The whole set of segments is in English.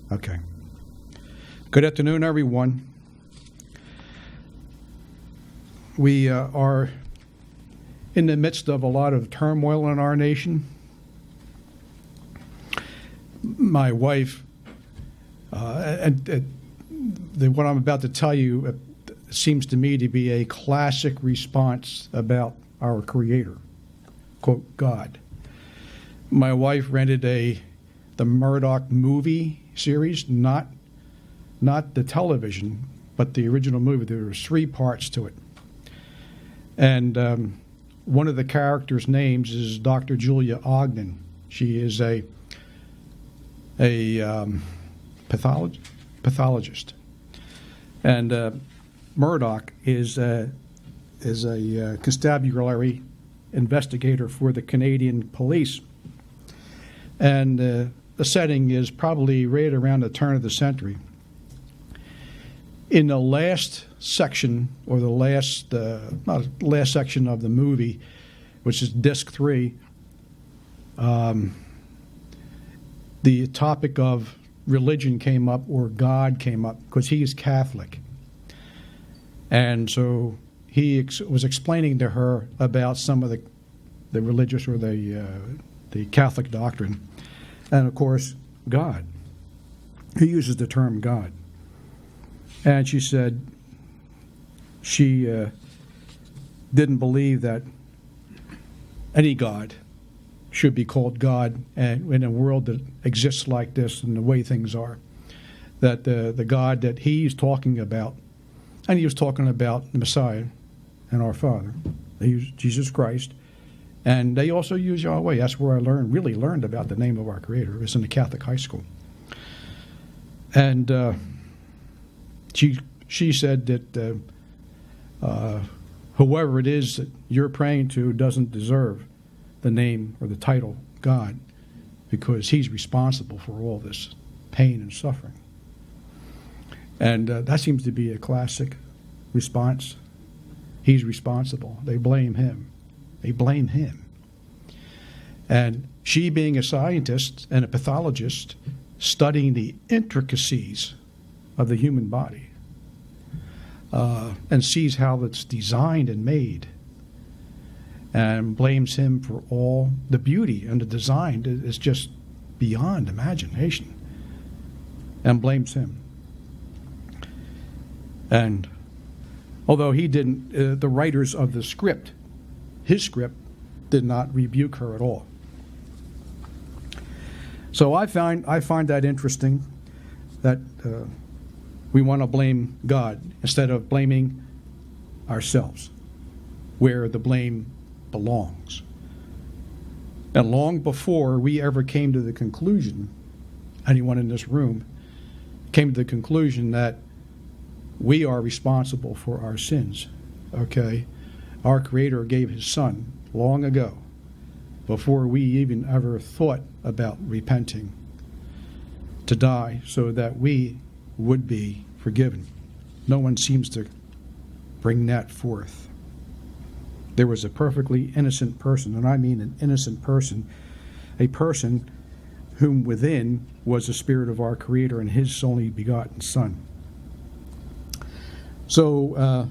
Okay. Good afternoon, everyone. We are in the midst of a lot of turmoil in our nation. My wife, what I'm about to tell you seems to me to be a classic response about our Creator, quote, God. My wife rented the Murdoch movie series, not the television, but the original movie. There were 3 parts to it. And one of the characters' names is Dr. Julia Ogden. She is a pathologist. And Murdoch is a constabulary investigator for the Canadian police. And the setting is probably right around the turn of the century. In the last section, or the last section of the movie, which is disc 3, the topic of religion came up, or God came up, because he is Catholic. And so he was explaining to her about some of the religious or the Catholic doctrine. And, of course, God. He uses the term God. And she said she didn't believe that any God should be called God, and in a world that exists like this and the way things are, that the God that he's talking about, and he was talking about the Messiah and our Father, they use Jesus Christ, and they also use Yahweh. That's where I really learned about the name of our Creator. It was in the Catholic high school. And she said that whoever it is that you're praying to doesn't deserve the name or the title God, because he's responsible for all this pain and suffering. And that seems to be a classic response. He's responsible. They blame him. They blame him. And she, being a scientist and a pathologist, studying the intricacies of the human body, and sees how it's designed and made, and blames him for all the beauty and the design is just beyond imagination, and blames him. And although he didn't, the writers of the script, his script, did not rebuke her at all. So I find that interesting, that we want to blame God instead of blaming ourselves, where the blame belongs. And long before we ever came to the conclusion, anyone in this room came to the conclusion that we are responsible for our sins, okay? Our Creator gave his Son long ago, before we even ever thought about repenting, to die so that we would be forgiven. No one seems to bring that forth. There was a perfectly innocent person, and I mean an innocent person, a person whom within was the Spirit of our Creator and his only begotten Son. So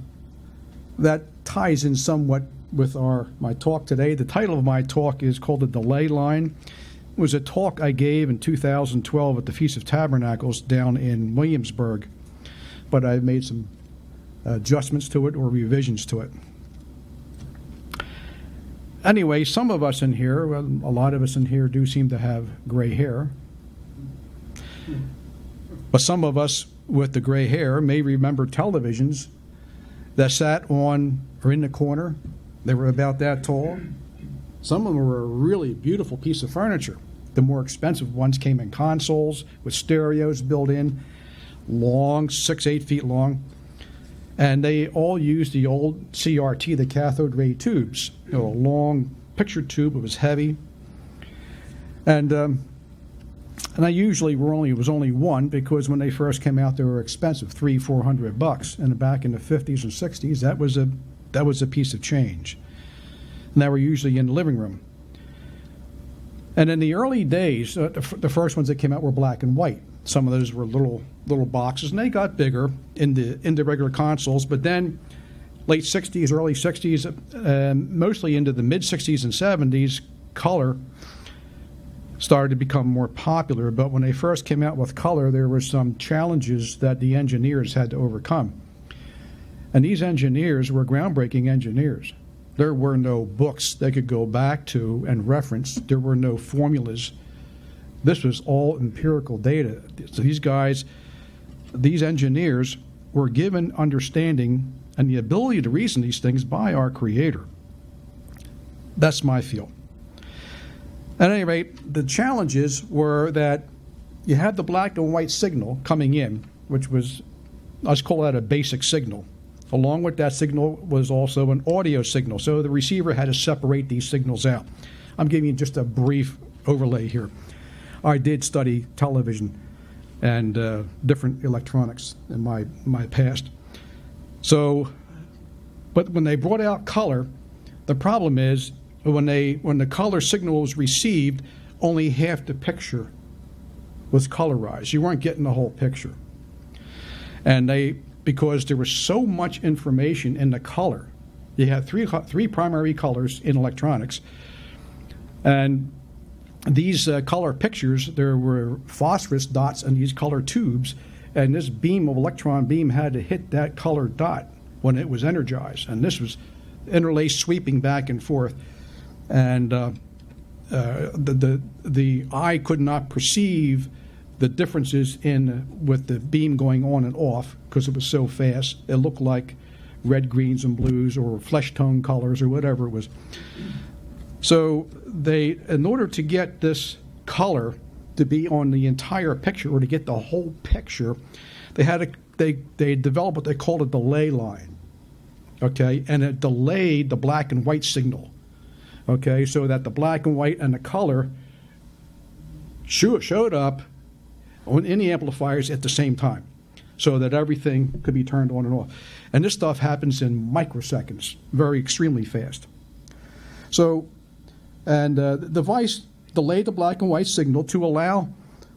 that ties in somewhat with my talk today. The title of my talk is called The Delay Line. It was a talk I gave in 2012 at the Feast of Tabernacles down in Williamsburg, but I've made some adjustments to it or revisions to it. Anyway, some of us in here, a lot of us in here do seem to have gray hair, but some of us with the gray hair may remember televisions that sat on or in the corner. They were about that tall. Some of them were a really beautiful piece of furniture. The more expensive ones came in consoles with stereos built in, long, 6-8 feet long. And they all used the old CRT, the cathode ray tubes. A long picture tube. It was heavy. And I usually was only one, because when they first came out, they were expensive, $300-400. And back in the 50s and 60s, that was a piece of change. And they were usually in the living room. And in the early days, the first ones that came out were black and white. Some of those were little boxes, and they got bigger in the regular consoles. But then, late '60s, early '60s, mostly into the mid '60s and '70s, color started to become more popular. But when they first came out with color, there were some challenges that the engineers had to overcome. And these engineers were groundbreaking engineers. There were no books they could go back to and reference. There were no formulas. This was all empirical data. So these engineers were given understanding and the ability to reason these things by our Creator. That's my feel. At any rate, the challenges were that you had the black and white signal coming in, which was, let's call that a basic signal. Along with that signal was also an audio signal. So the receiver had to separate these signals out. I'm giving you just a brief overlay here. I did study television and different electronics in my past. So, but when they brought out color, the problem is when the color signal was received, only half the picture was colorized. You weren't getting the whole picture. And because there was so much information in the color, you had three primary colors in electronics, and these color pictures, there were phosphorus dots in these color tubes, and this beam of electron beam had to hit that color dot when it was energized, and this was interlaced, sweeping back and forth, and the eye could not perceive the differences with the beam going on and off because it was so fast. It looked like red, greens, and blues, or flesh tone colors, or whatever it was. So in order to get this color to be on the entire picture, or to get the whole picture, they developed what they called a delay line. Okay, and it delayed the black and white signal. Okay, so that the black and white and the color showed up in the amplifiers at the same time, so that everything could be turned on and off. And this stuff happens in microseconds, extremely fast. So, and the device delayed the black and white signal to allow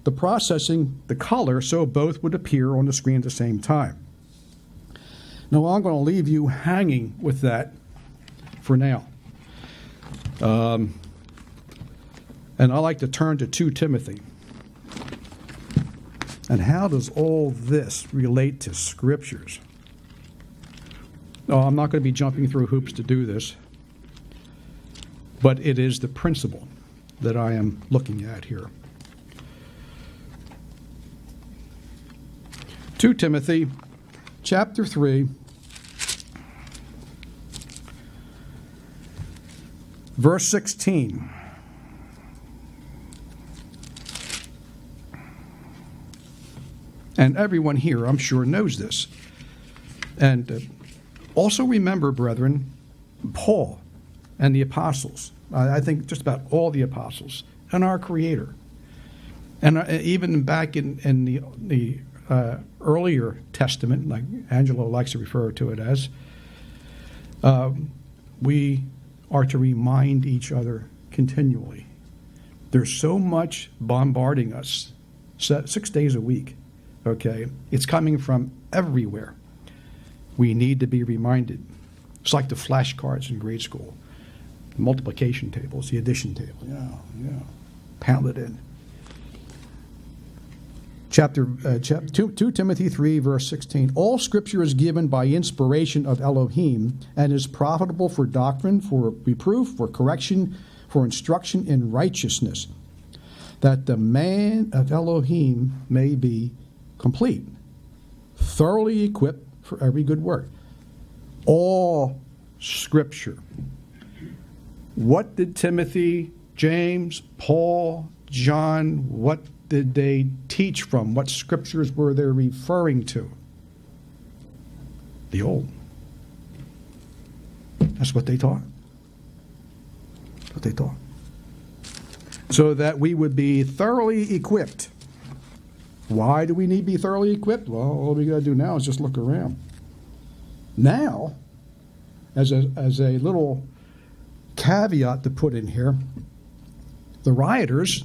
the processing the color so both would appear on the screen at the same time. Now, I'm going to leave you hanging with that for now. And I like to turn to 2 Timothy. And how does all this relate to scriptures? Oh, I'm not going to be jumping through hoops to do this, but it is the principle that I am looking at here. 2 Timothy chapter 3, verse 16. And everyone here, I'm sure, knows this. And also remember, brethren, Paul and the apostles. I think just about all the apostles and our Creator. And even back in the earlier Testament, like Angelo likes to refer to it as, we are to remind each other continually. There's so much bombarding us 6 days a week. Okay, it's coming from everywhere. We need to be reminded. It's like the flashcards in grade school, the multiplication tables, the addition table. Yeah, pound it in. Chapter 2 Timothy 3, verse 16. All Scripture is given by inspiration of Elohim and is profitable for doctrine, for reproof, for correction, for instruction in righteousness, that the man of Elohim may be complete, thoroughly equipped for every good work. All Scripture. What did Timothy, James, Paul, John, what did they teach from? What Scriptures were they referring to? The Old. That's what they taught. That's what they taught. So that we would be thoroughly equipped. Why do we need to be thoroughly equipped? Well, all we got to do now is just look around. Now, as a little caveat to put in here, the rioters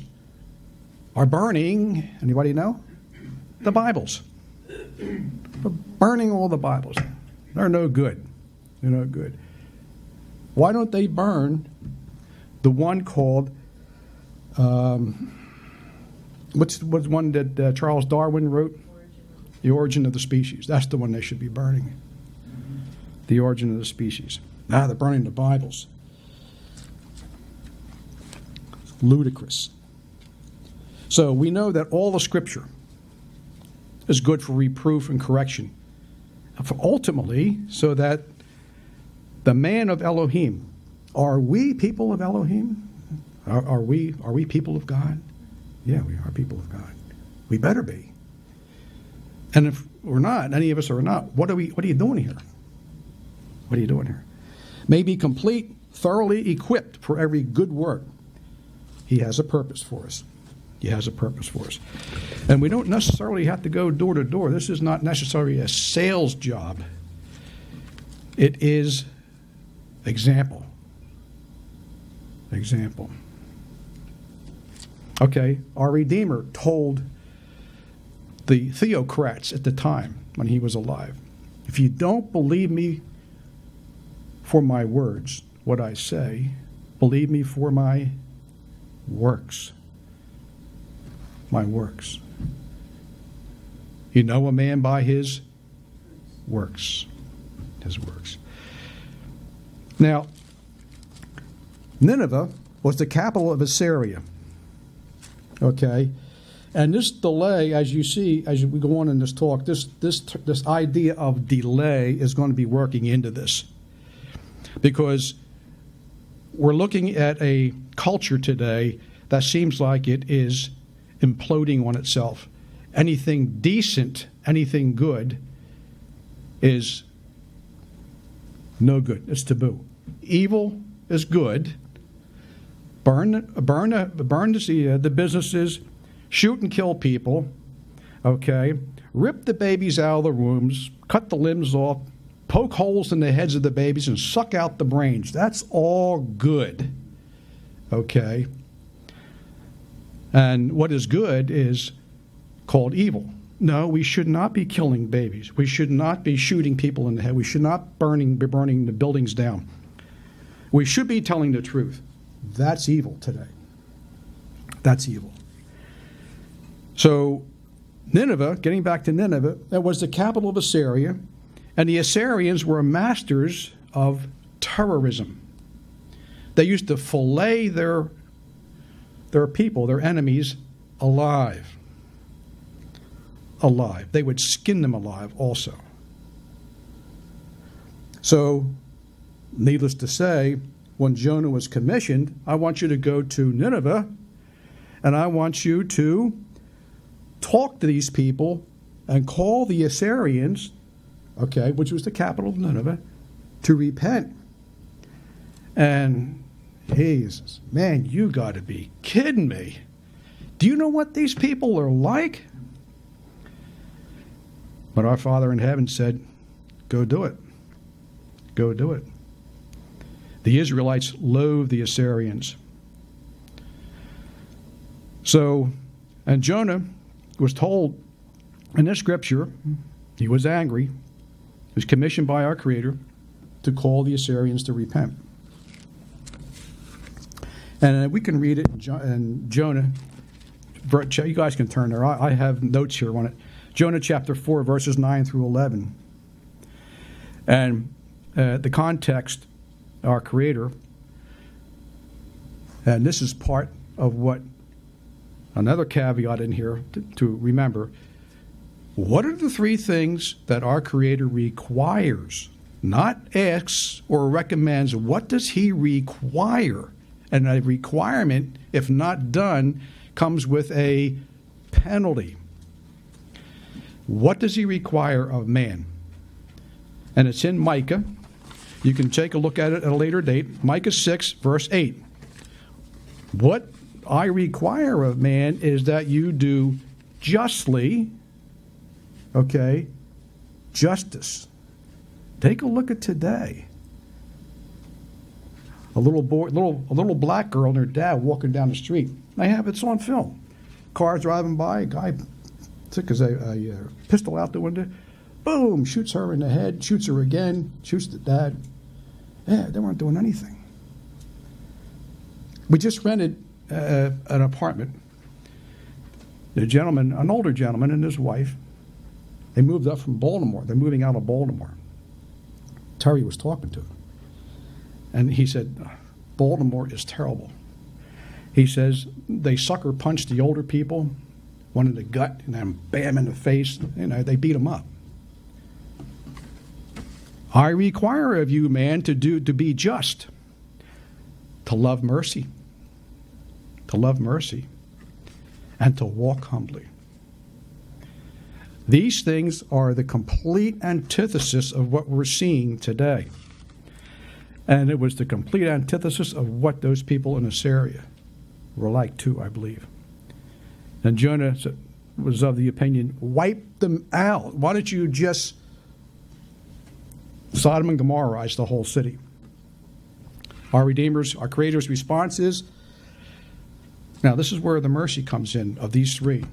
are burning, anybody know? the Bibles. We're burning all the Bibles. They're no good. They're no good. Why don't they burn the one called, what's one that Charles Darwin wrote? The Origin of the Species. That's the one they should be burning. The Origin of the Species. Now they're burning the Bibles. It's ludicrous. So we know that all the Scripture is good for reproof and correction. For ultimately, so that the man of Elohim, are we people of Elohim? Are we people of God? Yeah, we are people of God. We better be. And if we're not, any of us are not, what are you doing here? What are you doing here? May be complete, thoroughly equipped for every good work. He has a purpose for us. He has a purpose for us. And we don't necessarily have to go door to door. This is not necessarily a sales job. It is example. Example. Okay, our Redeemer told the theocrats at the time when he was alive, if you don't believe me for my words, what I say, believe me for my works. My works. You know a man by his works. His works. Now, Nineveh was the capital of Assyria. Okay? And this delay, as you see, as we go on in this talk, this idea of delay is going to be working into this. Because we're looking at a culture today that seems like it is imploding on itself. Anything decent, anything good is no good. It's taboo. Evil is good. Burn the businesses. Shoot and kill people, okay? Rip the babies out of the wombs, cut the limbs off, poke holes in the heads of the babies, and suck out the brains. That's all good, okay? And what is good is called evil. No, we should not be killing babies. We should not be shooting people in the head. We should not be burning the buildings down. We should be telling the truth. That's evil today. That's evil. So Nineveh, getting back to Nineveh, that was the capital of Assyria, and the Assyrians were masters of terrorism. They used to fillet their people, their enemies, alive. Alive. They would skin them alive also. So, needless to say, when Jonah was commissioned, I want you to go to Nineveh, and I want you to talk to these people and call the Assyrians, okay, which was the capital of Nineveh, to repent. And he says, man, you got to be kidding me. Do you know what these people are like? But our Father in heaven said, go do it. Go do it. The Israelites loathed the Assyrians. So, and Jonah was told in this scripture, he was angry. He was commissioned by our Creator to call the Assyrians to repent. And we can read it in Jonah. You guys can turn there. I have notes here on it. Jonah chapter 4, verses 9 through 11. And the context, our Creator, and this is part of what, another caveat in here to remember, what are the three things that our Creator requires? Not asks or recommends. What does He require? And a requirement, if not done, comes with a penalty. What does He require of man? And it's in Micah. You can take a look at it at a later date. Micah 6, verse 8. What I require of man is that you do justly, okay, justice. Take a look at today. A little boy, a little black girl and her dad walking down the street. It's on film. Car driving by, a guy took a pistol out the window, boom, shoots her in the head, shoots her again, shoots the dad. Yeah, they weren't doing anything. We just rented an apartment. The gentleman, an older gentleman and his wife, they moved up from Baltimore. They're moving out of Baltimore. Terry was talking to him. And he said, Baltimore is terrible. He says they sucker punch the older people, one in the gut, and then bam in the face. You know, they beat them up. I require of you, man, to be just, to love mercy, and to walk humbly. These things are the complete antithesis of what we're seeing today. And it was the complete antithesis of what those people in Assyria were like too, I believe. And Jonah was of the opinion, wipe them out. Why don't you just Sodom and Gomorrahize the whole city? Our Redeemer's, our Creator's response is, now this is where the mercy comes in of these three,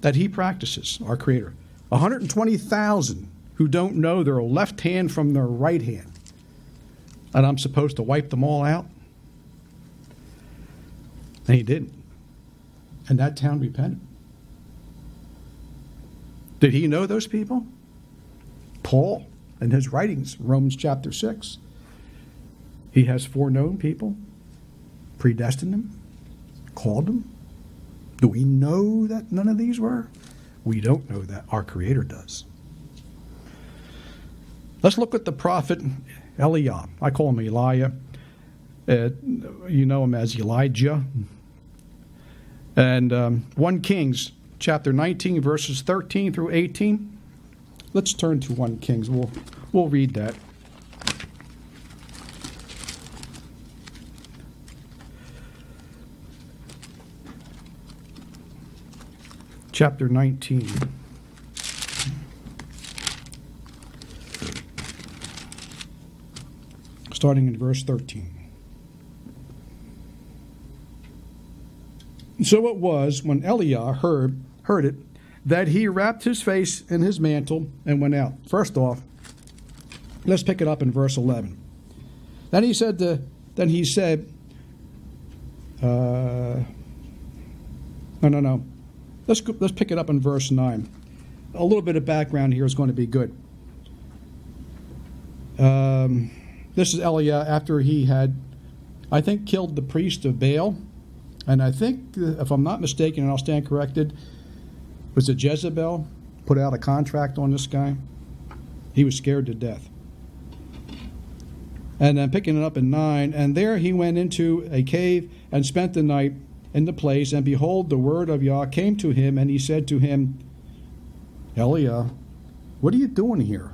that he practices, our Creator. 120,000 who don't know their left hand from their right hand. And I'm supposed to wipe them all out? And he didn't. And that town repented. Did he know those people? Paul, in his writings, Romans chapter 6, he has foreknown people, predestined them, called them. Do we know that none of these were? We don't know that. Our Creator does. Let's look at the prophet Eliah. I call him Elijah. You know him as Elijah. And 1 Kings chapter 19, verses 13 through 18. Let's turn to 1 Kings. We'll read that. Chapter 19. Starting in verse 13. So it was when Eliah heard it that he wrapped his face in his mantle and went out. First off, let's pick it up in verse 11. Then he said, no. Let's pick it up in verse 9. A little bit of background here is going to be good. This is Eliah after he had, I think, killed the priest of Baal. And I think, if I'm not mistaken, and I'll stand corrected, was it Jezebel put out a contract on this guy? He was scared to death. And then picking it up in 9, and there he went into a cave and spent the night in the place, and behold, the word of Yah came to him, and he said to him, Eliah, what are you doing here?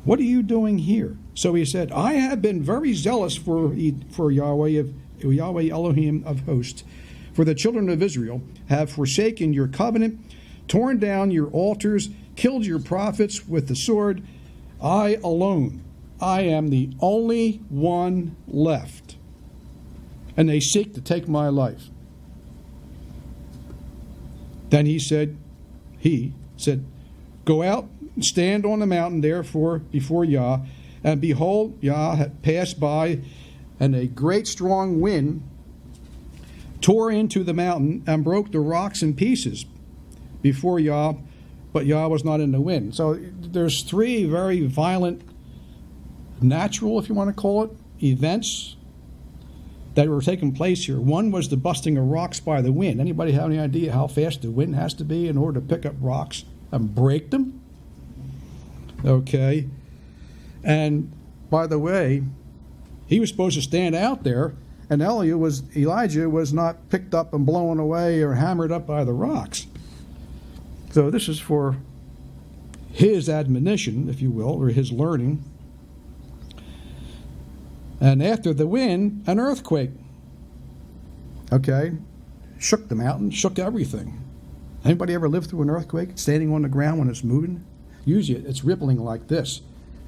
What are you doing here? So he said, I have been very zealous for Yahweh Elohim of hosts, for the children of Israel have forsaken your covenant, torn down your altars, killed your prophets with the sword. I alone, I am the only one left, and they seek to take my life. Then he said, go out and stand on the mountain therefore before Yah, and behold, Yah had passed by, and a great strong wind tore into the mountain and broke the rocks in pieces before Yah, but Yah was not in the wind. So there's three very violent, natural, if you want to call it, events that were taking place here. One was the busting of rocks by the wind. Anybody have any idea how fast the wind has to be in order to pick up rocks and break them? Okay. And by the way, he was supposed to stand out there, and Elijah was not picked up and blown away or hammered up by the rocks. So this is for his admonition, if you will, or his learning. And after the wind, an earthquake. Okay. Shook the mountain, shook everything. Anybody ever lived through an earthquake, standing on the ground when it's moving? Usually it's rippling like this.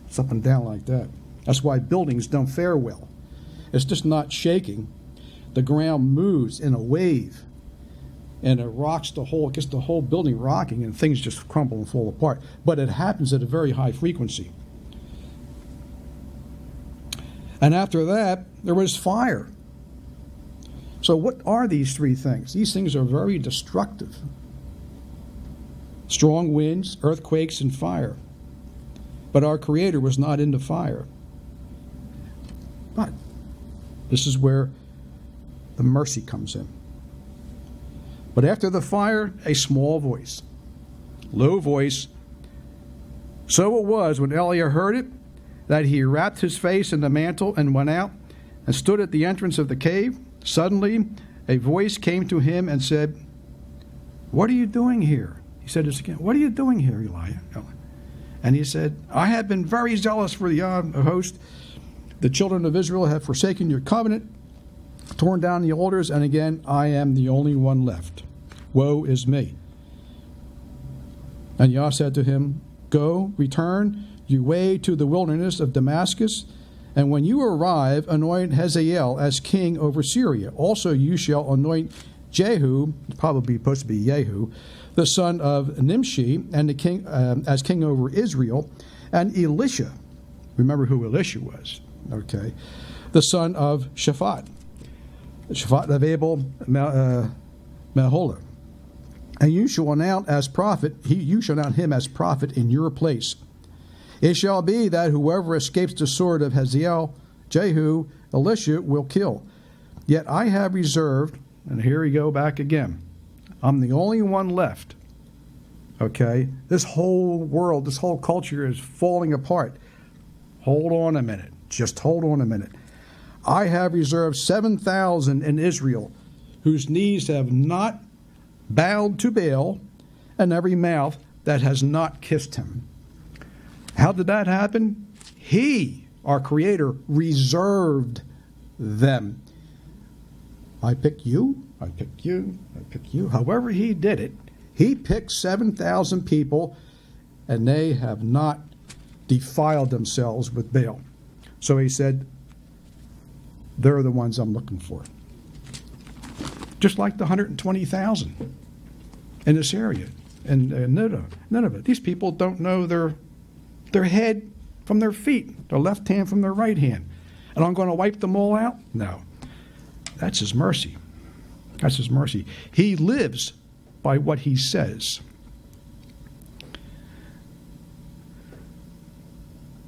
It's up and down like that. That's why buildings don't fare well. It's just not shaking. The ground moves in a wave. and it gets the whole building rocking, and things just crumble and fall apart. But it happens at a very high frequency. And after that, there was fire. So what are these three things? These things are very destructive. Strong winds, earthquakes, and fire. But our Creator was not into fire. But this is where the mercy comes in. But after the fire, a small voice, low voice. So it was when Eliah heard it, that he wrapped his face in the mantle and went out and stood at the entrance of the cave. Suddenly, a voice came to him and said, "What are you doing here?" He said this again, "What are you doing here, Elijah?" And he said, "I have been very zealous for the host. The children of Israel have forsaken your covenant, torn down the altars, and again, I am the only one left. Woe is me." And Yah said to him, "Go, return your way to the wilderness of Damascus, and when you arrive, anoint Hazael as king over Syria. Also you shall anoint Jehu," probably supposed to be Jehu, "the son of Nimshi, and the king as king over Israel, and Elisha," remember who Elisha was, okay, "the son of Shaphat of Abel Meholah. And you shall anoint as prophet, you shall anoint him as prophet in your place. It shall be that whoever escapes the sword of Hazael, Jehu, Elisha will kill. Yet I have reserved," and here we go back again, I'm the only one left. Okay? This whole world, this whole culture is falling apart. Hold on a minute. Just hold on a minute. "I have reserved 7,000 in Israel, whose knees have not bowed to Baal, and every mouth that has not kissed him." How did that happen? He, our Creator, reserved them. I pick you, I pick you, I pick you. However he did it, he picked 7,000 people, and they have not defiled themselves with Baal. So he said, they're the ones I'm looking for. Just like the 120,000 in this area, and Nineveh. These people don't know their head from their feet, their left hand from their right hand. And I'm going to wipe them all out? No. That's his mercy. That's his mercy. He lives by what he says.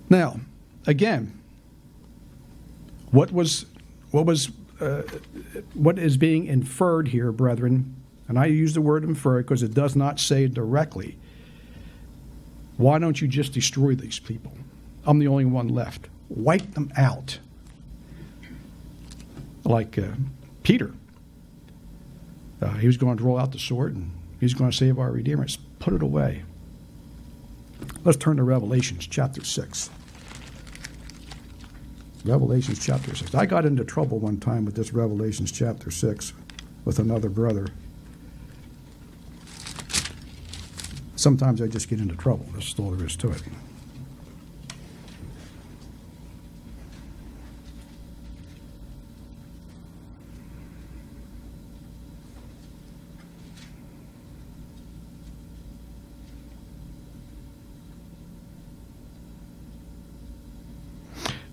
Now, again, what is being inferred here, brethren, and I use the word infer because it does not say directly, why don't you just destroy these people? I'm the only one left. Wipe them out. Like Peter. He was going to roll out the sword, and he's going to save our Redeemer. Let's put it away. Let's turn to Revelations chapter 6. Revelations chapter 6. I got into trouble one time with this Revelations chapter 6 with another brother. Sometimes I just get into trouble. That's all there is to it.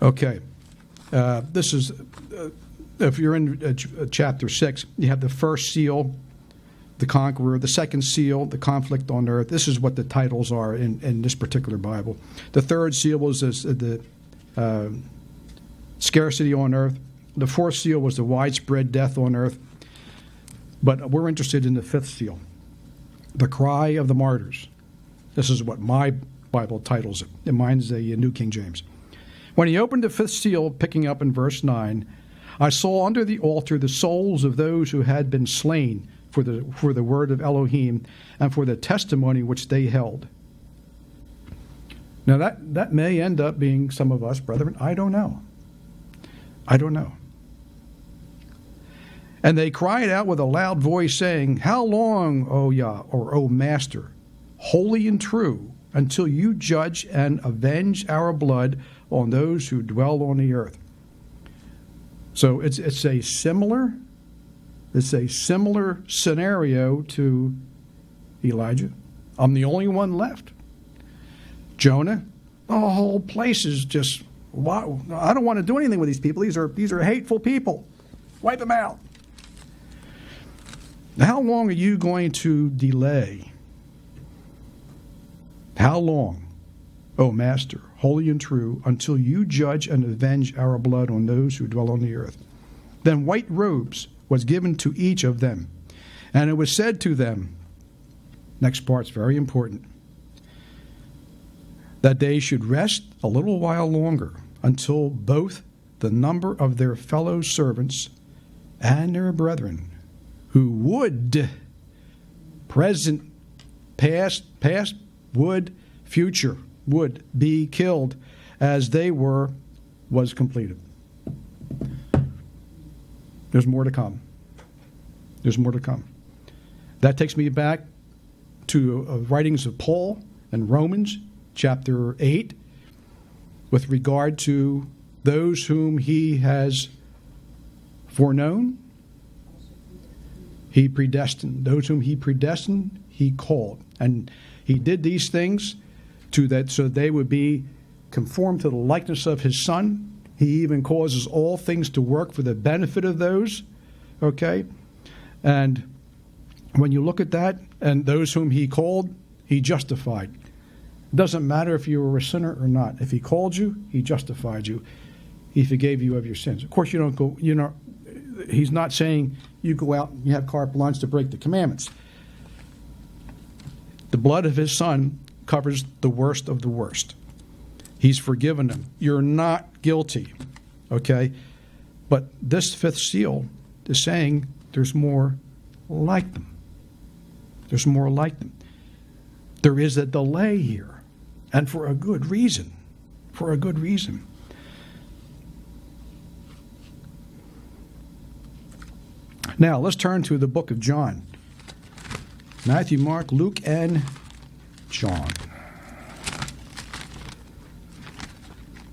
Okay. This is, if you're in chapter 6, you have the first seal, the conqueror, the second seal, the conflict on earth. This is what the titles are in this particular Bible. The third seal was the scarcity on earth. The fourth seal was the widespread death on earth. But we're interested in the fifth seal, the cry of the martyrs. This is what my Bible titles it. And mine's the New King James. When he opened the fifth seal, picking up in verse 9, I saw under the altar the souls of those who had been slain for the word of Elohim and for the testimony which they held. Now that may end up being some of us, brethren. I don't know. I don't know. And they cried out with a loud voice, saying, "How long, O Yah, or O Master, holy and true, until you judge and avenge our blood on those who dwell on the earth?" So it's a similar It's a similar scenario to Elijah. I'm the only one left. Jonah, the whole place is just, wow, I don't want to do anything with these people. These are hateful people. Wipe them out. How long are you going to delay? How long, O Master, holy and true, until you judge and avenge our blood on those who dwell on the earth? Then white robes was given to each of them, and it was said to them, next part's very important, that they should rest a little while longer until both the number of their fellow servants and their brethren who would, present, past, would, future, would be killed as they were, was completed. There's more to come. There's more to come. That takes me back to writings of Paul in Romans chapter 8 with regard to those whom he has foreknown, he predestined. Those whom he predestined, he called. And he did these things so they would be conformed to the likeness of his Son. He even causes all things to work for the benefit of those. Okay? And when you look at that, and those whom he called, he justified. It doesn't matter if you were a sinner or not. If he called you, he justified you. He forgave you of your sins. Of course, you don't go, he's not saying you go out and you have carte blanche to break the commandments. The blood of his Son covers the worst of the worst. He's forgiven them. You're not guilty. Okay? But this fifth seal is saying there's more like them. There's more like them. There is a delay here, and for a good reason. For a good reason. Now, let's turn to the book of John. Matthew, Mark, Luke, and John.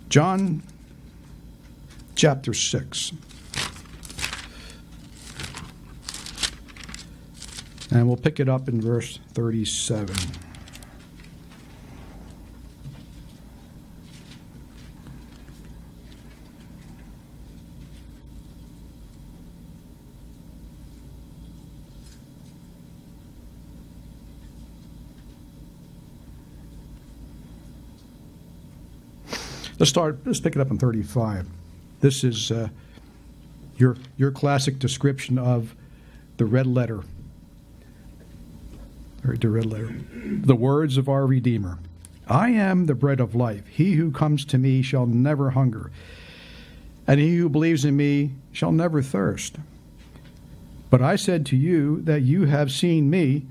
John chapter 6. And we'll pick it up in verse 37. Let's pick it up in 35. This is your classic description of the red letter. Or the red letter. The words of our Redeemer. I am the bread of life. He who comes to me shall never hunger, and he who believes in me shall never thirst. But I said to you that you have seen me,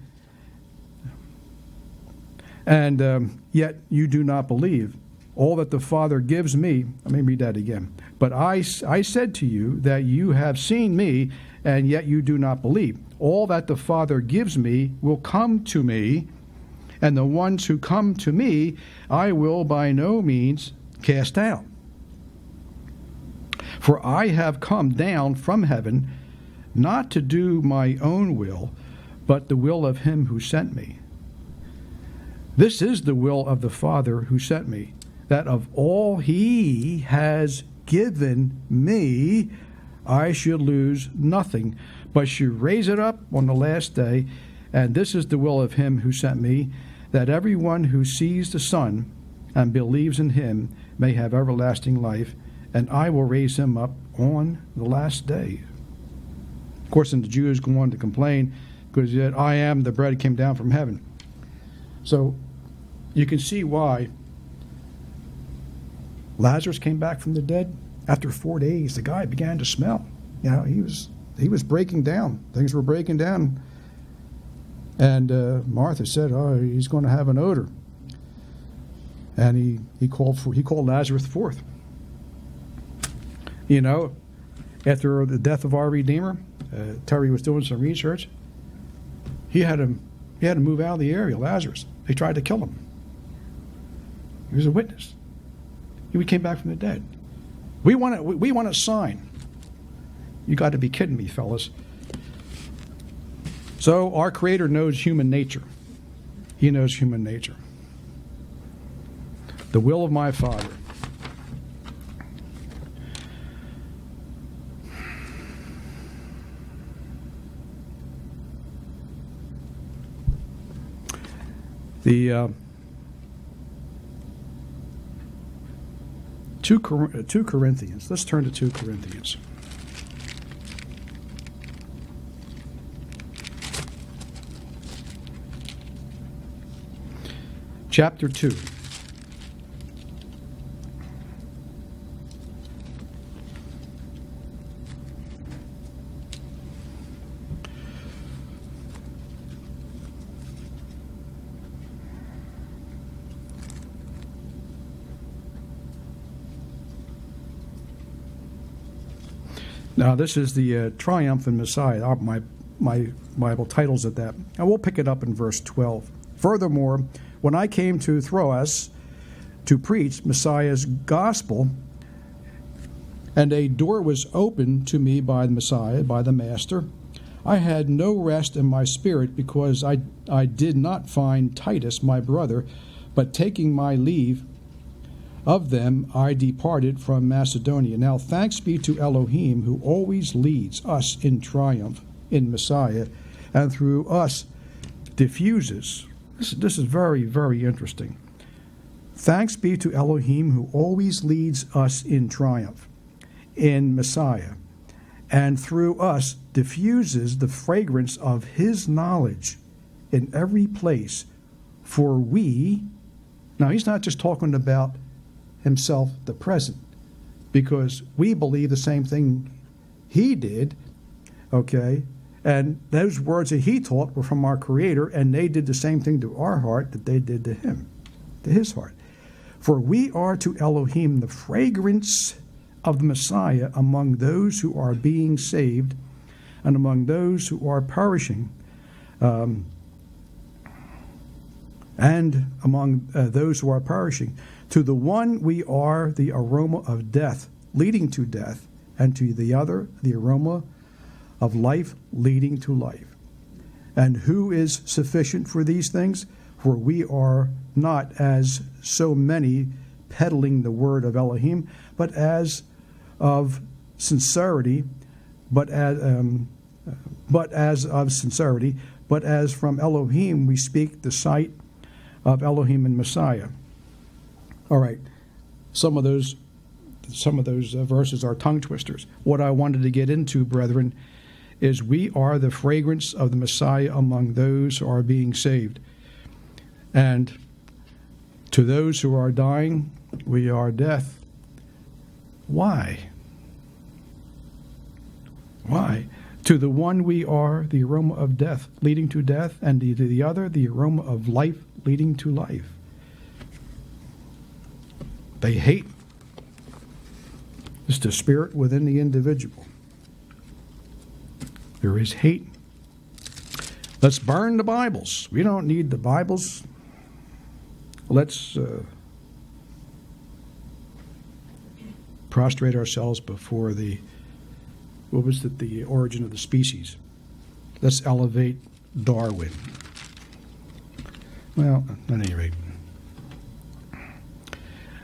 and yet you do not believe. All that the Father gives me, let me read that again. But I said to you that you have seen me, and yet you do not believe. All that the Father gives me will come to me, and the ones who come to me I will by no means cast out. For I have come down from heaven, not to do my own will, but the will of him who sent me. This is the will of the Father who sent me, that of all he has given me, I should lose nothing, but should raise it up on the last day. And this is the will of him who sent me, that everyone who sees the Son and believes in him may have everlasting life, and I will raise him up on the last day. Of course, and the Jews go on to complain, because yet I am the bread that came down from heaven. So you can see why Lazarus came back from the dead. After 4 days, the guy began to smell. He was breaking down. Things were breaking down. And Martha said, "Oh, he's going to have an odor." And he called Lazarus forth. After the death of our Redeemer, Terry was doing some research. He had to move out of the area. Lazarus. They tried to kill him. He was a witness. He came back from the dead. We want a sign. You got to be kidding me, fellas. So our Creator knows human nature. He knows human nature. The will of my Father. The 2 Corinthians. Let's turn to 2 Corinthians. Chapter 2. Now, this is the Triumph in Messiah. My Bible titles it that. And we'll pick it up in verse 12. Furthermore, when I came to Troas to preach Messiah's gospel, and a door was opened to me by the Messiah, by the Master, I had no rest in my spirit because I did not find Titus, my brother, but taking my leave of them, I departed from Macedonia. Now thanks be to Elohim, who always leads us in triumph in Messiah, and through us diffuses. This is very, very interesting. Thanks be to Elohim, who always leads us in triumph in Messiah, and through us diffuses the fragrance of his knowledge in every place. For we, now he's not just talking about himself, the present, because we believe the same thing he did, okay? And those words that he taught were from our Creator, and they did the same thing to our heart that they did to him, to his heart. For we are to Elohim the fragrance of the Messiah among those who are being saved and among those who are perishing, and among those who are perishing. To the one we are the aroma of death, leading to death, and to the other the aroma of life, leading to life. And who is sufficient for these things? For we are not as so many peddling the word of Elohim, but as of sincerity, but as from Elohim we speak the sight of Elohim and Messiah. All right, some of those verses are tongue twisters. What I wanted to get into, brethren, is we are the fragrance of the Messiah among those who are being saved. And to those who are dying, we are death. Why? Why? To the one we are the aroma of death, leading to death, and to the other the aroma of life, leading to life. They hate. It's the spirit within the individual. There is hate. Let's burn the Bibles. We don't need the Bibles. Let's prostrate ourselves before the origin of the species. Let's elevate Darwin. Well, at any rate.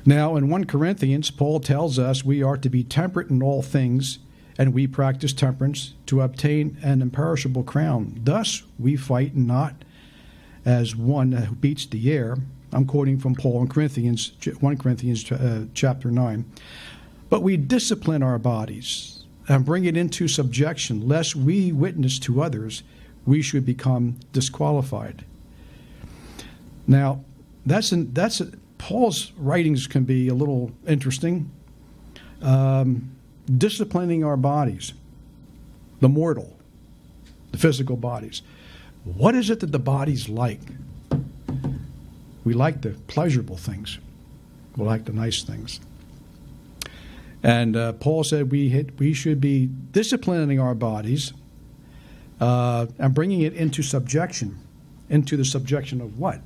Now, in 1 Corinthians, Paul tells us we are to be temperate in all things, and we practice temperance to obtain an imperishable crown. Thus, we fight not as one who beats the air. I'm quoting from Paul in 1 Corinthians chapter 9. But we discipline our bodies and bring it into subjection, lest we witness to others, we should become disqualified. Now, Paul's writings can be a little interesting. Disciplining our bodies, the mortal, the physical bodies. What is it that the bodies like? We like the pleasurable things. We like the nice things. And Paul said we should be disciplining our bodies and bringing it into subjection. Into the subjection of what?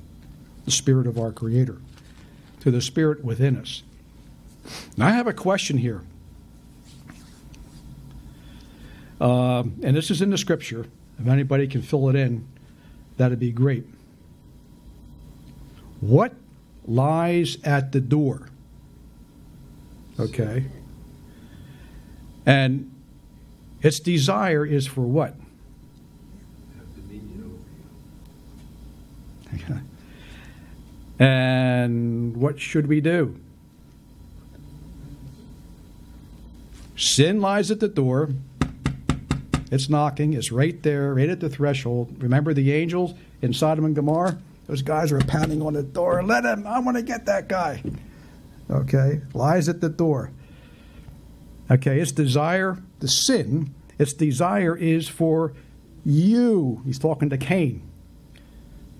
The Spirit of our Creator. To the Spirit within us. Now I have a question here. And this is in the Scripture. If anybody can fill it in, that'd be great. What lies at the door? Okay. And its desire is for what? And what should we do? Sin lies at the door. It's knocking. It's right there, right at the threshold. Remember the angels in Sodom and Gomorrah? Those guys were pounding on the door. Let him. I want to get that guy. Okay. Lies at the door. Okay. Its desire, the sin, its desire is for you. He's talking to Cain.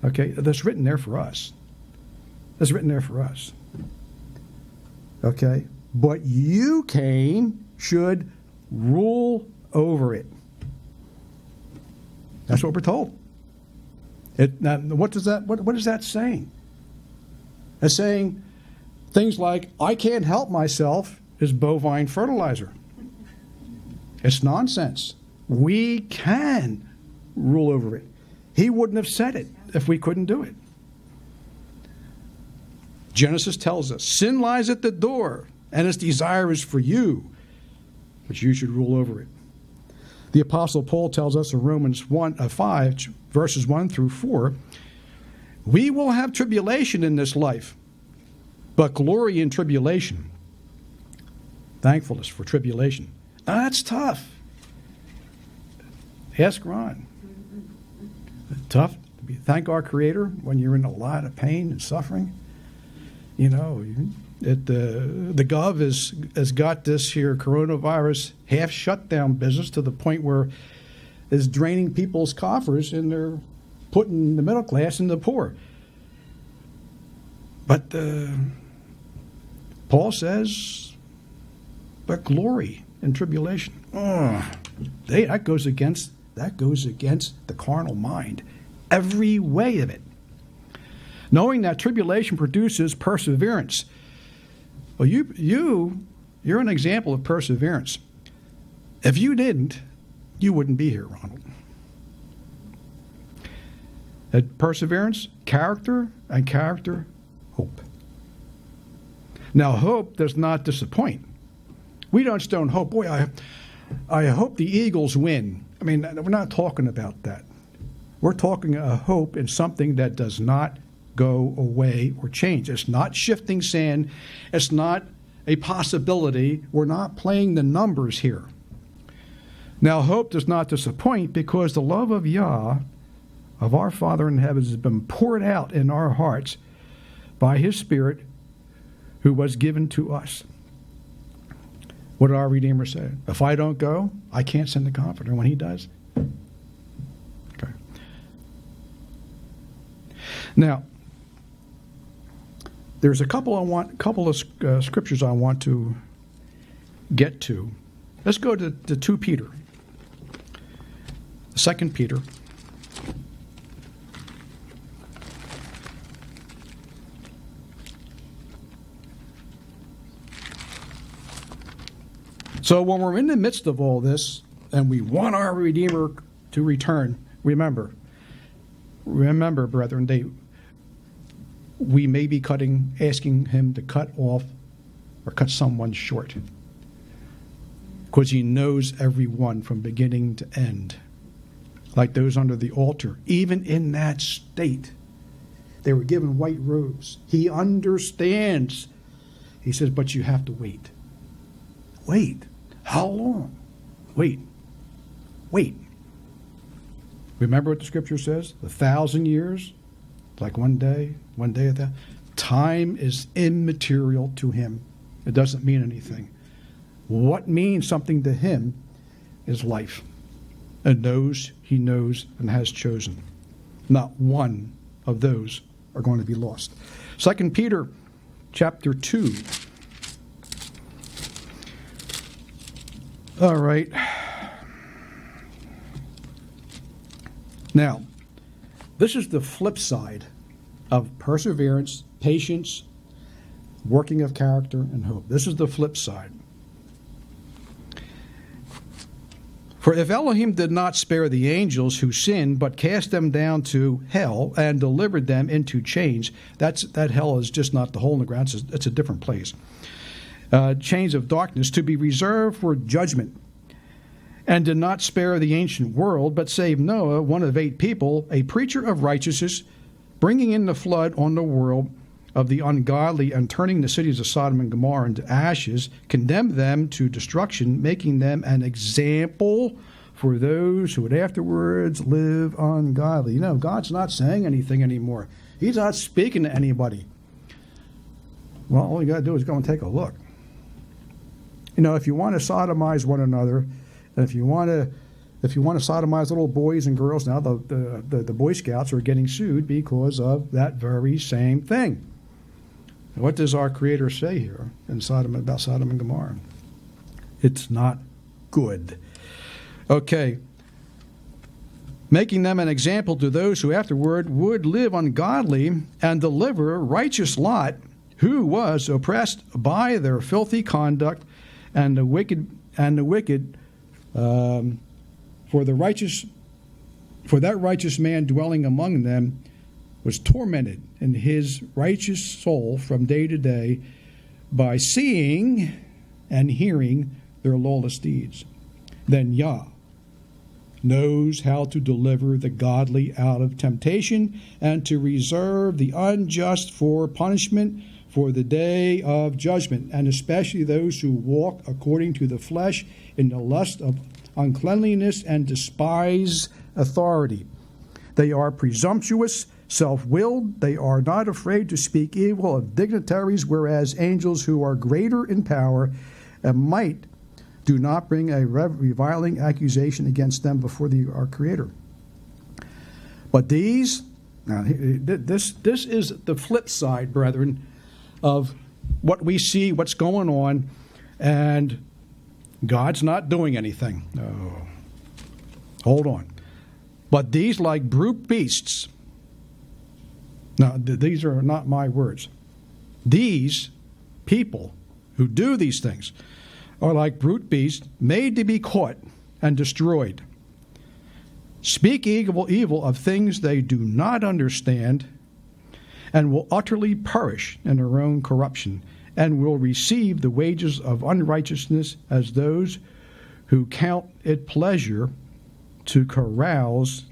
Okay. That's written there for us. That's written there for us. Okay. But you, Cain, should rule over it. That's what we're told. Now, what is that saying? It's saying things like, I can't help myself is bovine fertilizer. It's nonsense. We can rule over it. He wouldn't have said it if we couldn't do it. Genesis tells us, sin lies at the door, and its desire is for you, but you should rule over it. The Apostle Paul tells us in Romans 5, verses 1 through 4, we will have tribulation in this life, but glory in tribulation. Thankfulness for tribulation. Now, that's tough. Ask Ron. Tough to thank our Creator when you're in a lot of pain and suffering. You know, the Gov has got this here coronavirus half shutdown business to the point where it's draining people's coffers and they're putting the middle class and the poor. But Paul says, but glory in tribulation. That goes against the carnal mind, every way of it. Knowing that tribulation produces perseverance. Well, you're an example of perseverance. If you didn't, you wouldn't be here, Ronald. Perseverance, character, and character, hope. Now, hope does not disappoint. We just don't hope. Boy, I hope the Eagles win. I mean, we're not talking about that. We're talking a hope in something that does not go away or change. It's not shifting sand. It's not a possibility. We're not playing the numbers here. Now, hope does not disappoint because the love of Yah, of our Father in heaven, has been poured out in our hearts by His Spirit who was given to us. What did our Redeemer say? If I don't go, I can't send the Comforter. When He does. Okay. Now, there's a couple of scriptures I want to get to. Let's go to 2 Peter. 2 Peter. So when we're in the midst of all this and we want our Redeemer to return, remember, brethren, we may be asking Him to cut off or cut someone short because He knows everyone from beginning to end. Like those under the altar, even in that state, they were given white robes. He understands. He says, but you have to wait. Wait. How long? Wait. Remember what the scripture says? 1,000 years, like one day at that. Time is immaterial to Him. It doesn't mean anything. What means something to Him is life. And those He knows and has chosen. Not one of those are going to be lost. 2 Peter chapter 2. All right. Now, this is the flip side of perseverance, patience, working of character, and hope. This is the flip side. For if Elohim did not spare the angels who sinned, but cast them down to hell and delivered them into chains, that hell is just not the hole in the ground, it's a different place. Chains of darkness, to be reserved for judgment, and did not spare the ancient world, but saved Noah, one of 8 people, a preacher of righteousness, bringing in the flood on the world of the ungodly, and turning the cities of Sodom and Gomorrah into ashes, condemned them to destruction, making them an example for those who would afterwards live ungodly. You know, God's not saying anything anymore. He's not speaking to anybody. Well, all you got to do is go and take a look. You know, if you want to sodomize one another, and if you want to sodomize little boys and girls, now the Boy Scouts are getting sued because of that very same thing. What does our Creator say here in about Sodom and Gomorrah? It's not good. Okay. Making them an example to those who afterward would live ungodly, and deliver righteous Lot, who was oppressed by their filthy conduct, and the wicked, for that righteous man dwelling among them was tormented in his righteous soul from day to day by seeing and hearing their lawless deeds. Then Yah knows how to deliver the godly out of temptation, and to reserve the unjust for punishment, for the day of judgment, and especially those who walk according to the flesh in the lust of uncleanliness and despise authority. They are presumptuous, self-willed. They are not afraid to speak evil of dignitaries, whereas angels who are greater in power and might do not bring a reviling accusation against them before our Creator. But these, now this is the flip side, brethren, of what we see, what's going on, and God's not doing anything. Oh, hold on. But these, like brute beasts, now these are not my words. These people who do these things are like brute beasts, made to be caught and destroyed. Speak evil of things they do not understand, and will utterly perish in their own corruption, and will receive the wages of unrighteousness as those who count it pleasure to carouse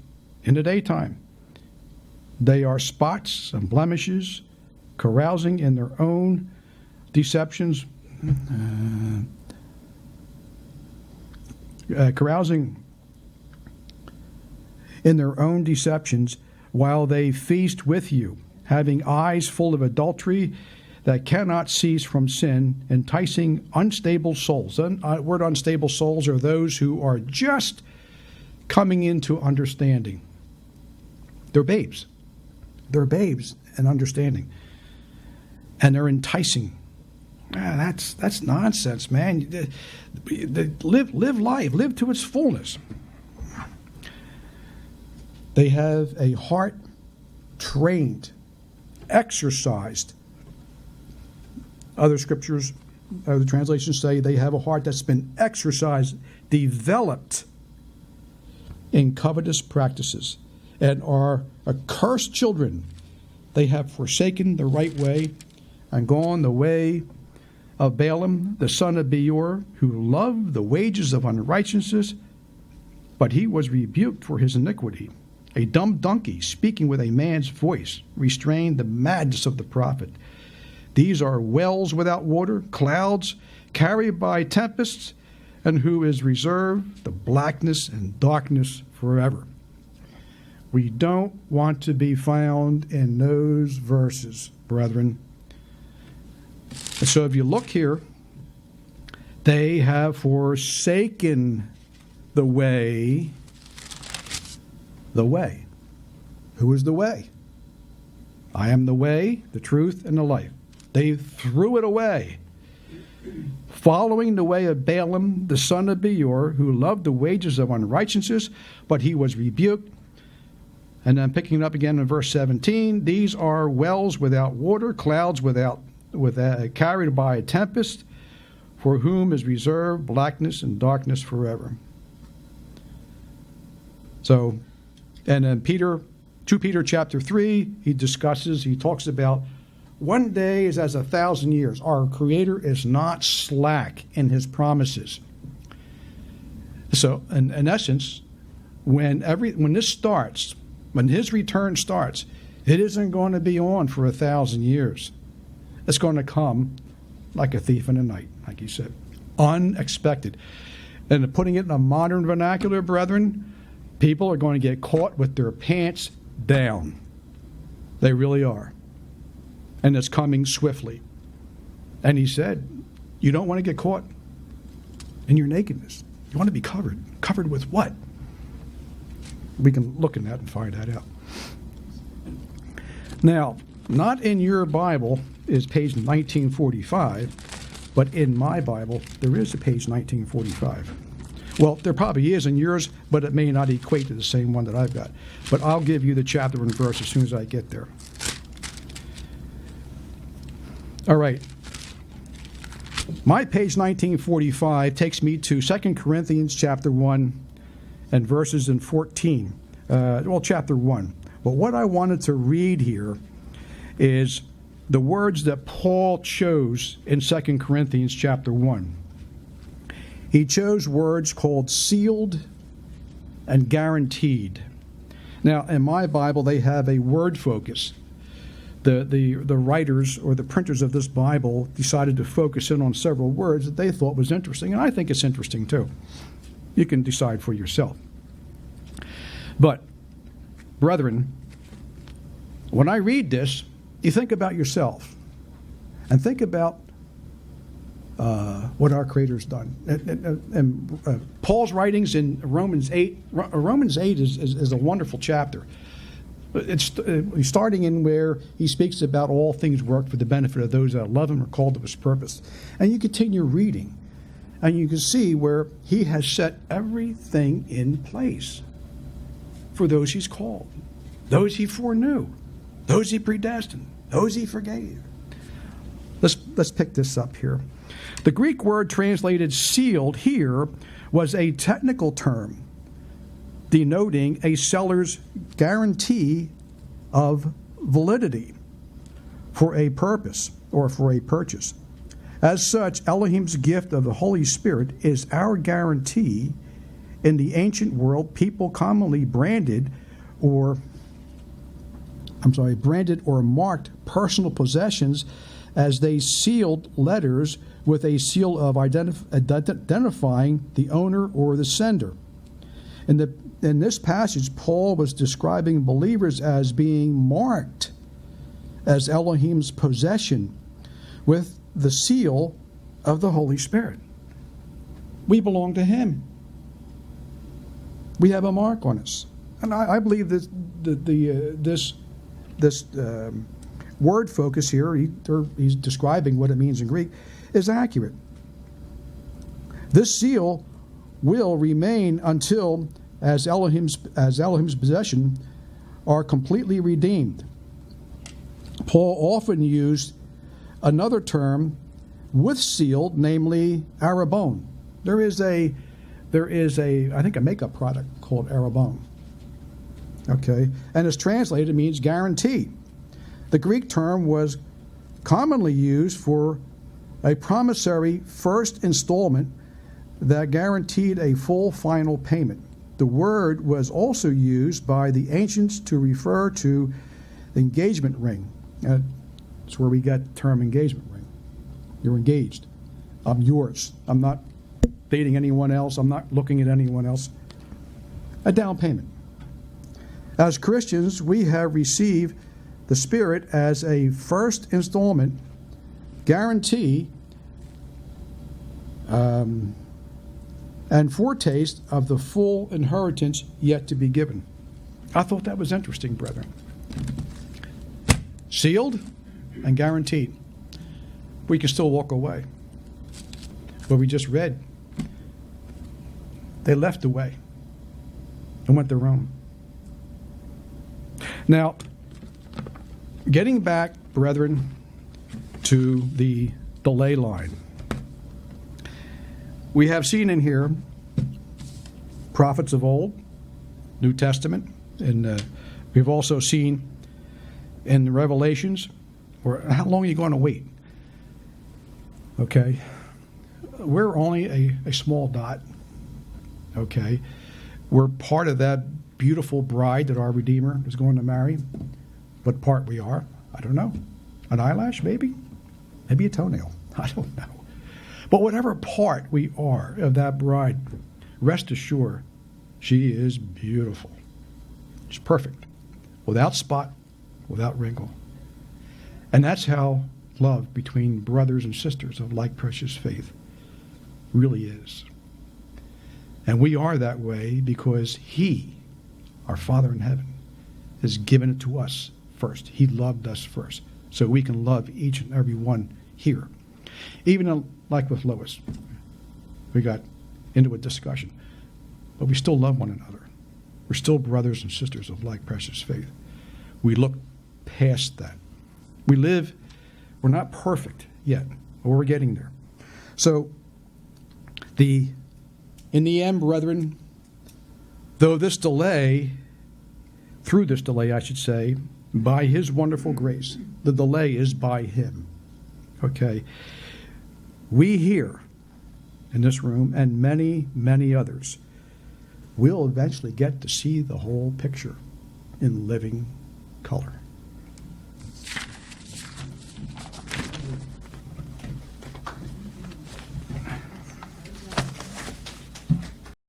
in the daytime. They are spots and blemishes, carousing in their own deceptions, carousing in their own deceptions, while they feast with you, having eyes full of adultery that cannot cease from sin, enticing unstable souls. Word unstable souls are those who are just coming into understanding. They're babes. They're babes in understanding. And they're enticing. That's nonsense, man. Live life. Live to its fullness. They have a heart trained, exercised. Other scriptures, other translations say they have a heart that's been exercised, developed in covetous practices, and are accursed children. They have forsaken the right way and gone the way of Balaam, the son of Beor, who loved the wages of unrighteousness, but he was rebuked for his iniquity. A dumb donkey, speaking with a man's voice, restrained the madness of the prophet. These are wells without water, clouds carried by tempests, and who is reserved the blackness and darkness forever. We don't want to be found in those verses, brethren. And so if you look here, they have forsaken the way. The way. Who is the way? I am the way, the truth, and the life. They threw it away, following the way of Balaam, the son of Beor, who loved the wages of unrighteousness, but he was rebuked. And then picking it up again in verse 17, these are wells without water, clouds carried by a tempest, for whom is reserved blackness and darkness forever. So, and then 2 Peter chapter 3, he talks about one day is as 1,000 years. Our Creator is not slack in his promises. So, in essence, when this starts, when his return starts, it isn't going to be on for 1,000 years. It's going to come like a thief in the night, like he said. Unexpected. And putting it in a modern vernacular, brethren, people are going to get caught with their pants down. They really are. And it's coming swiftly. And he said, you don't want to get caught in your nakedness. You want to be covered. Covered with what? We can look in that and find that out. Now, not in your Bible is page 1945, but in my Bible, there is a page 1945. Well, there probably is in yours, but it may not equate to the same one that I've got. But I'll give you the chapter and verse as soon as I get there. All right. My page 1945 takes me to 2 Corinthians chapter 1 and verses in 14. Chapter 1. But what I wanted to read here is the words that Paul chose in 2 Corinthians chapter 1. He chose words called sealed and guaranteed. Now, in my Bible, they have a word focus. The writers or the printers of this Bible decided to focus in on several words that they thought was interesting, and I think it's interesting too. You can decide for yourself. But, brethren, when I read this, you think about yourself and think about what our Creator's done. And Paul's writings in Romans 8, Romans 8 is a wonderful chapter. It's starting in where he speaks about all things work for the benefit of those that love him or called to his purpose. And you continue reading, and you can see where he has set everything in place for those he's called, those he foreknew, those he predestined, those he forgave. Let's pick this up here. The Greek word translated sealed here was a technical term denoting a seller's guarantee of validity for a purpose or for a purchase. As such, Elohim's gift of the Holy Spirit is our guarantee. In the ancient world, people commonly branded or marked personal possessions as they sealed letters with a seal of identifying the owner or the sender. In this passage, Paul was describing believers as being marked as Elohim's possession with the seal of the Holy Spirit. We belong to Him. We have a mark on us, and I believe that this word focus here, he's describing what it means in Greek, is accurate. This seal will remain until as Elohim's possession are completely redeemed. Paul often used another term with sealed, namely arabon. There is a I think a makeup product called arabon. Okay, and it's translated means guarantee. The Greek term was commonly used for a promissory first installment that guaranteed a full final payment. The word was also used by the ancients to refer to the engagement ring. That's where we got the term engagement ring. You're engaged. I'm yours. I'm not dating anyone else. I'm not looking at anyone else. A down payment. As Christians, we have received the Spirit as a first installment guarantee and foretaste of the full inheritance yet to be given. I thought that was interesting, brethren. Sealed and guaranteed. We can still walk away. But we just read, they left the way and went their own. Now, getting back, brethren, to the delay line. We have seen in here prophets of old, New Testament, and we've also seen in the Revelations, or how long are you going to wait? Okay, we're only a small dot. Okay, we're part of that beautiful bride that our Redeemer is going to marry. What part we are, I don't know. An eyelash, maybe? Maybe a toenail. I don't know. But whatever part we are of that bride, rest assured, she is beautiful. She's perfect, without spot, without wrinkle. And that's how love between brothers and sisters of like precious faith really is. And we are that way because He, our Father in heaven, has given it to us first. He loved us first, so we can love each and every one here. Even like with Lois, we got into a discussion, but we still love one another. We're still brothers and sisters of like precious faith. We look past that. We're not perfect yet, but we're getting there. So, in the end, brethren, through this delay, I should say, by His wonderful grace, the delay is by Him. Okay? We here in this room and many, many others will eventually get to see the whole picture in living color.